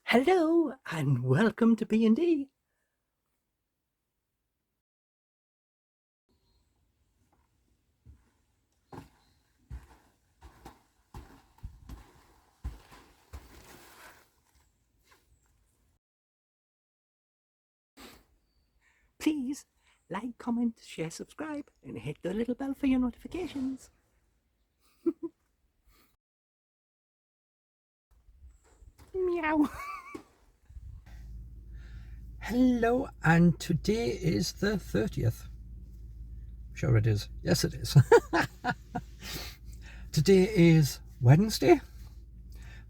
Hello and welcome to B&D. Please like, comment, share, subscribe, and hit the little bell for your notifications. Meow. Hello, and today is the 30th. Sure it is. Yes, it is. Today is Wednesday,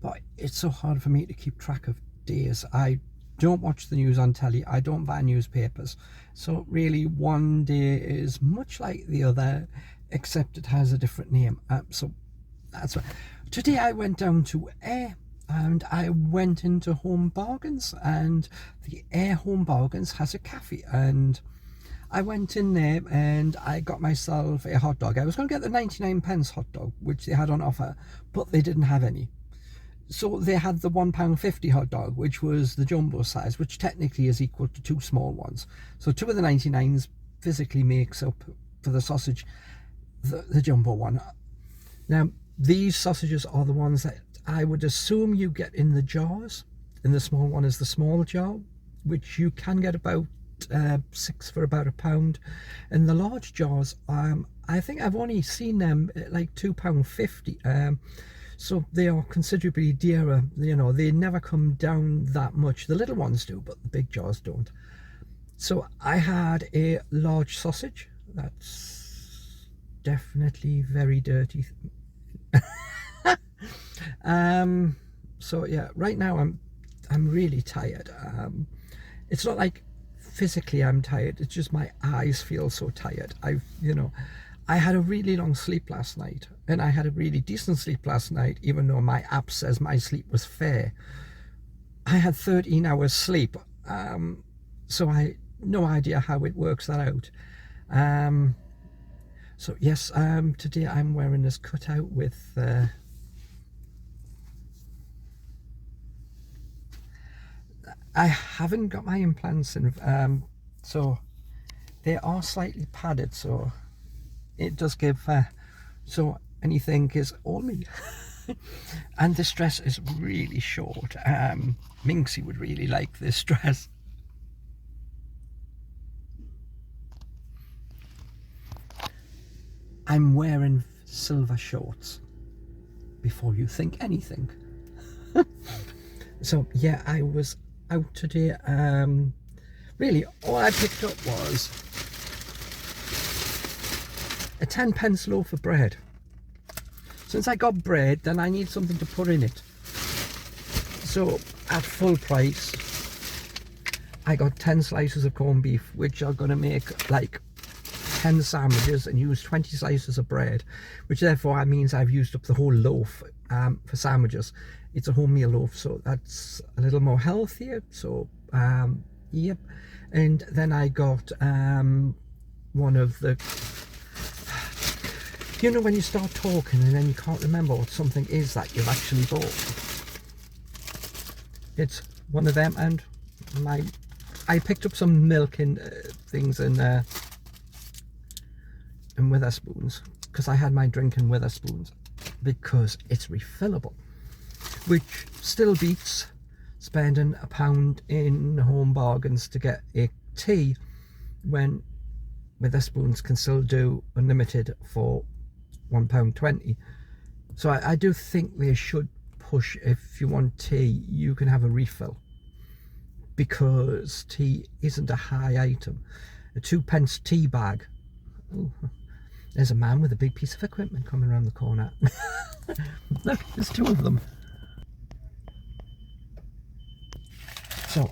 but it's so hard for me to keep track of days. I don't watch the news on telly. I don't buy newspapers. So really one day is much like the other, except it has a different name. So that's right. Today I went down to Air and I went into Home Bargains, and the Air Home Bargains has a cafe, and I went in there and I got myself a hot dog. I was going to get the 99p hot dog, which they had on offer, but they didn't have any. So they had the £1.50 hot dog, which was the jumbo size, which technically is equal to two small ones. So two of the 99s physically makes up for the sausage, the jumbo one. Now, these sausages are the ones that I would assume you get in the jars, and the small one is the small jar, which you can get about 6 for about £1, and the large jars, I think I've only seen them at like £2.50. So they are considerably dearer. You know, they never come down that much. The little ones do, but the big jars don't. So I had a large sausage. That's definitely very dirty. So yeah, right now I'm really tired. It's not like physically I'm tired, it's just my eyes feel so tired. I had a really long sleep last night, and I had a really decent sleep last night, even though my app says my sleep was fair. I had 13 hours sleep, so I no idea how it works that out. So yes, today I'm wearing this cutout with I haven't got my implants in, so they are slightly padded, so it does give, so anything is all me. And this dress is really short. Minxie would really like this dress. I'm wearing silver shorts before you think anything. So yeah, I was out today. Really all I picked up was a 10p loaf of bread. Since I got bread, then I need something to put in it. So at full price, I got 10 slices of corned beef, which are going to make like 10 sandwiches and use 20 slices of bread, which therefore means I've used up the whole loaf for sandwiches. It's a wholemeal loaf, so that's a little more healthier. So yep. And then I got one of the, you know, when you start talking and then you can't remember what something is that you've actually bought. It's one of them, and I picked up some milk and things and Witherspoons, because I had my drink in Witherspoons because it's refillable, which still beats spending £1 in Home Bargains to get a tea when Witherspoons can still do unlimited for £1.20. So I do think they should push, if you want tea you can have a refill, because tea isn't a high item. A 2p tea bag. Ooh, there's a man with a big piece of equipment coming around the corner. Look, there's two of them. So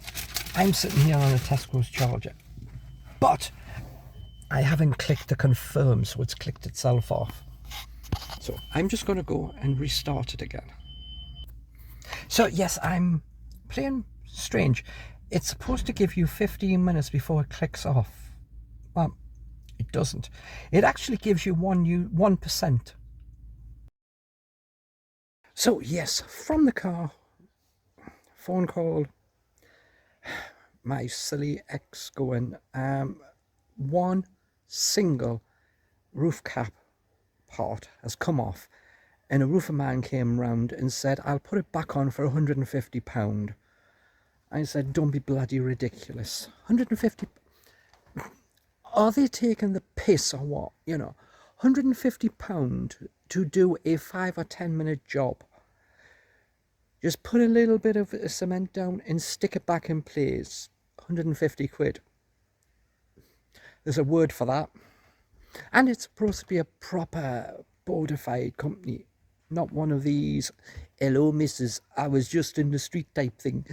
I'm sitting here on a Tesco's charger, but I haven't clicked to confirm, so it's clicked itself off. So I'm just going to go and restart it again. So yes, I'm playing strange. It's supposed to give you 15 minutes before it clicks off. Well, it doesn't. It actually gives you 1%. So yes, from the car, phone call, my silly ex going, one single roof cap part has come off, and a roofer man came round and said, I'll put it back on for £150. I said, don't be bloody ridiculous. 150. Are they taking the piss or what? You know, £150 to do a 5 or 10 minute job. Just put a little bit of cement down and stick it back in place. 150 quid. There's a word for that. And it's supposed to be a proper bona fide company. Not one of these, hello missus, I was just in the street type thing.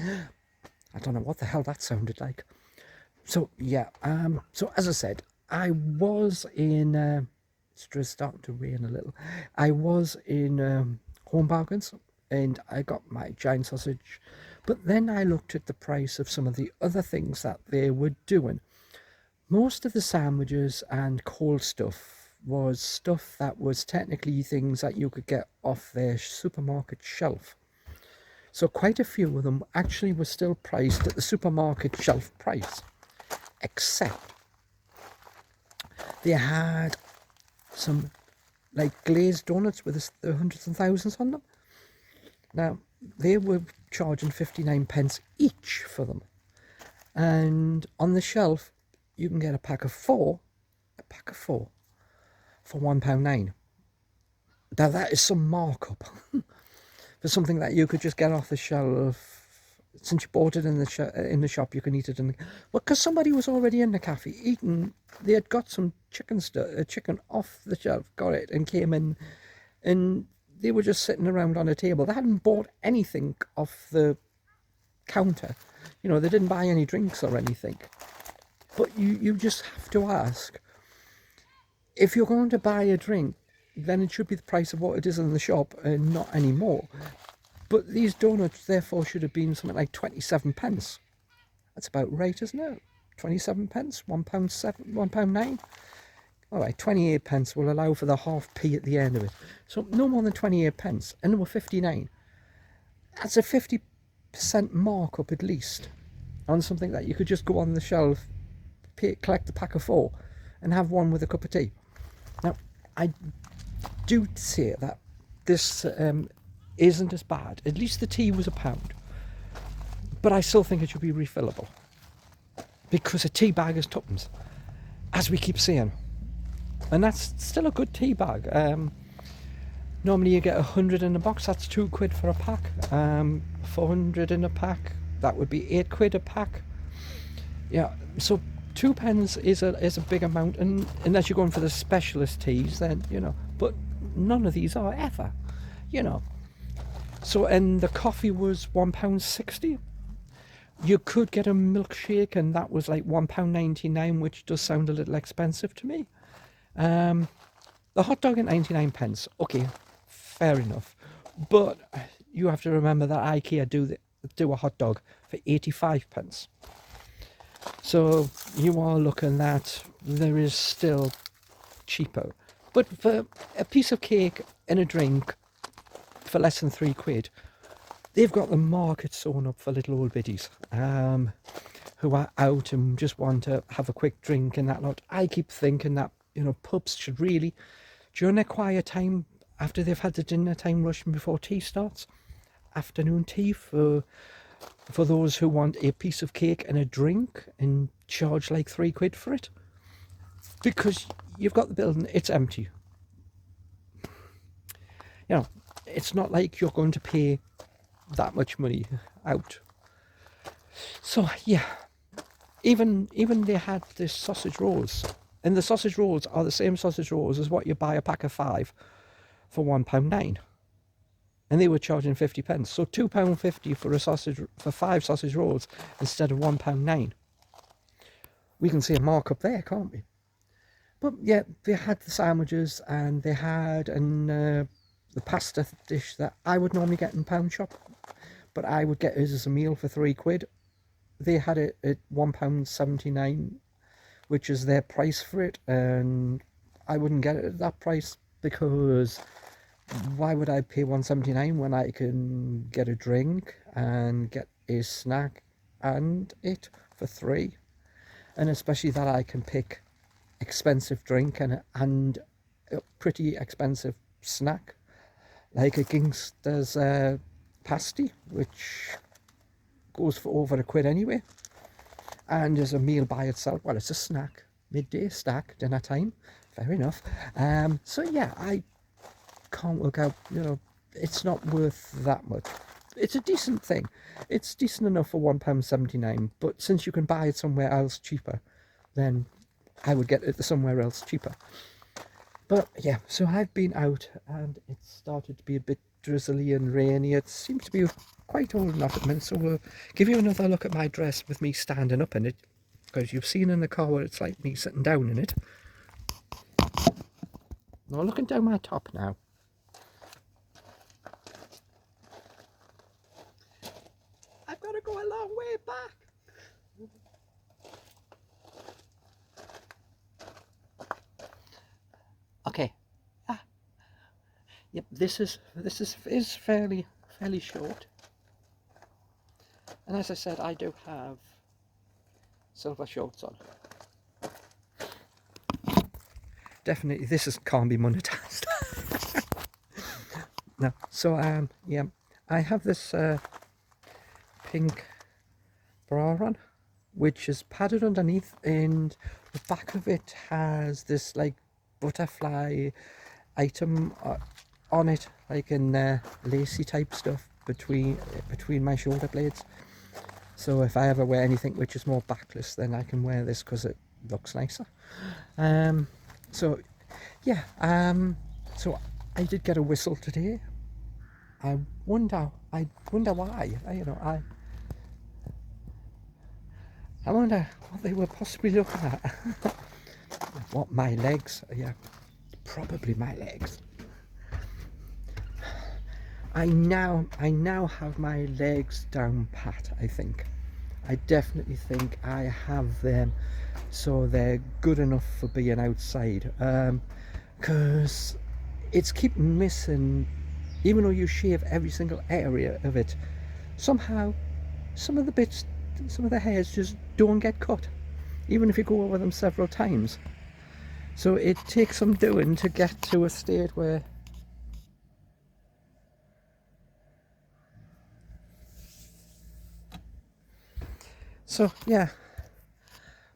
I don't know what the hell that sounded like. So yeah, so as I said, I was in, it's just starting to rain a little. I was in Home Bargains and I got my giant sausage. But then I looked at the price of some of the other things that they were doing. Most of the sandwiches and cold stuff was stuff that was technically things that you could get off their supermarket shelf. So quite a few of them actually were still priced at the supermarket shelf price, except they had some like glazed donuts with the hundreds and thousands on them. Now, they were charging 59p each for them. And on the shelf, you can get a pack of four for £1.9. Now that is some markup for something that you could just get off the shelf. Since you bought it in the shop, you can eat it in the... Well, because somebody was already in the cafe eating. They had got some chicken off the shelf, got it, and came in, and they were just sitting around on a table. They hadn't bought anything off the counter. You know, they didn't buy any drinks or anything. But you just have to ask, if you're going to buy a drink, then it should be the price of what it is in the shop and not any more. But these donuts, therefore, should have been something like 27p. That's about right, isn't it? 27p, £1.9. All right, 28p will allow for the half p at the end of it. So no more than 28p, and there were 59. That's a 50% markup at least on something that you could just go on the shelf, collect a pack of 4, and have one with a cup of tea. Now, I do say that this isn't as bad. At least the tea was £1, but I still think it should be refillable, because a tea bag is tuppence, as we keep saying, and that's still a good tea bag. Normally you get 100 in a box, that's £2 for a pack. 400 in a pack, that would be £8 a pack. Yeah, so 2p is a big amount, and unless you're going for the specialist teas, then you know, but none of these are ever, you know. So, and the coffee was £1.60. You could get a milkshake, and that was like £1.99, which does sound a little expensive to me. The hot dog at 99p, okay, fair enough. But you have to remember that IKEA do a hot dog for 85p. So you are looking at, there is still cheaper. But for a piece of cake and a drink for less than £3, they've got the market sewn up for little old biddies who are out and just want to have a quick drink and that lot. I keep thinking that, you know, pubs should really, during their quiet time, after they've had the dinner time rush and before tea starts, afternoon tea for those who want a piece of cake and a drink, and charge like £3 for it, because you've got the building, it's empty. You know, it's not like you're going to pay that much money out. So yeah, even they had the sausage rolls, and the sausage rolls are the same sausage rolls as what you buy a pack of 5 for £1.9, and they were charging 50p. So £2.50 for a sausage, for 5 sausage rolls instead of £1.9. We can see a markup there, can't we? But yeah, they had the sandwiches, and they had the pasta dish that I would normally get in pound shop, but I would get it as a meal for £3. They had it at £1.79, which is their price for it, and I wouldn't get it at that price, because why would I pay £1.79 when I can get a drink and get a snack and it for 3, and especially that I can pick expensive drink and a pretty expensive snack, like a Gangster's pasty, which goes for over £1 anyway, and as a meal by itself, well, it's a snack, midday snack, dinner time, fair enough. So yeah, I can't work out, you know, it's not worth that much. It's a decent thing, it's decent enough for £1.79, but since you can buy it somewhere else cheaper, then I would get it somewhere else cheaper. But yeah, so I've been out and it started to be a bit drizzly and rainy. It seems to be quite old enough at the minute, so we'll give you another look at my dress with me standing up in it, because you've seen in the car where it's like me sitting down in it. Now looking down my top now. I've got to go a long way back. Okay. Yep, this is fairly short. And as I said, I do have silver shorts on. Definitely, this can't be monetized. No, so yeah, I have this pink bra on, which is padded underneath, and the back of it has this like butterfly item on it, like in lacy type stuff between my shoulder blades. So if I ever wear anything which is more backless, then I can wear this because it looks nicer. So yeah, so I did get a whistle today. I wonder why. I wonder what they were possibly looking at. What, my legs? Yeah, probably my legs. I now have my legs down pat, I think. I definitely think I have them, so they're good enough for being outside. Because it's keeping missing, even though you shave every single area of it, somehow some of the hairs just don't get cut, even if you go over them several times. So it takes some doing to get to a state where so yeah,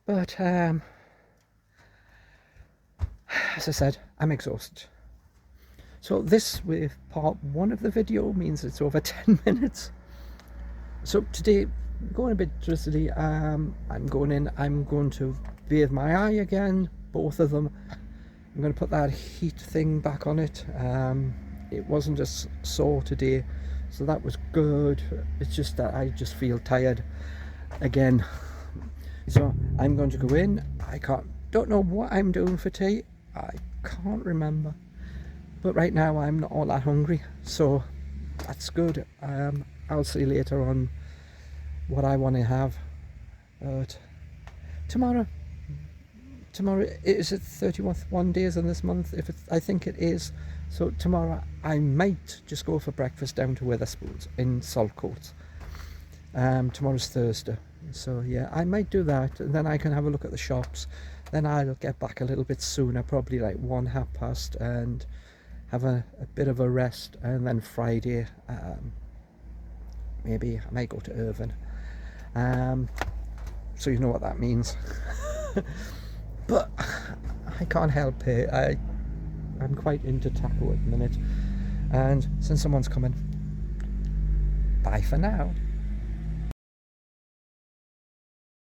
but as I said, I'm exhausted. So this, with part 1 of the video, means it's over 10 minutes. So today, going a bit drizzly, I'm going to bathe my eye again, both of them. I'm going to put that heat thing back on it. It wasn't as sore today, so that was good. It's just that I just feel tired again. So I'm going to go in. Don't know what I'm doing for tea. I can't remember. But right now I'm not all that hungry, so that's good. I'll see later on what I want to have. But tomorrow is it 31 days in this month? I think it is. So tomorrow I might just go for breakfast down to Wetherspoons in Saltcoats. Tomorrow's Thursday, so yeah, I might do that, and then I can have a look at the shops. Then I'll get back a little bit sooner, probably like 1:30, and have a bit of a rest. And then Friday, maybe I might go to Irvine. So you know what that means. But I can't help it. I'm quite into taco at the minute, and since someone's coming, bye for now.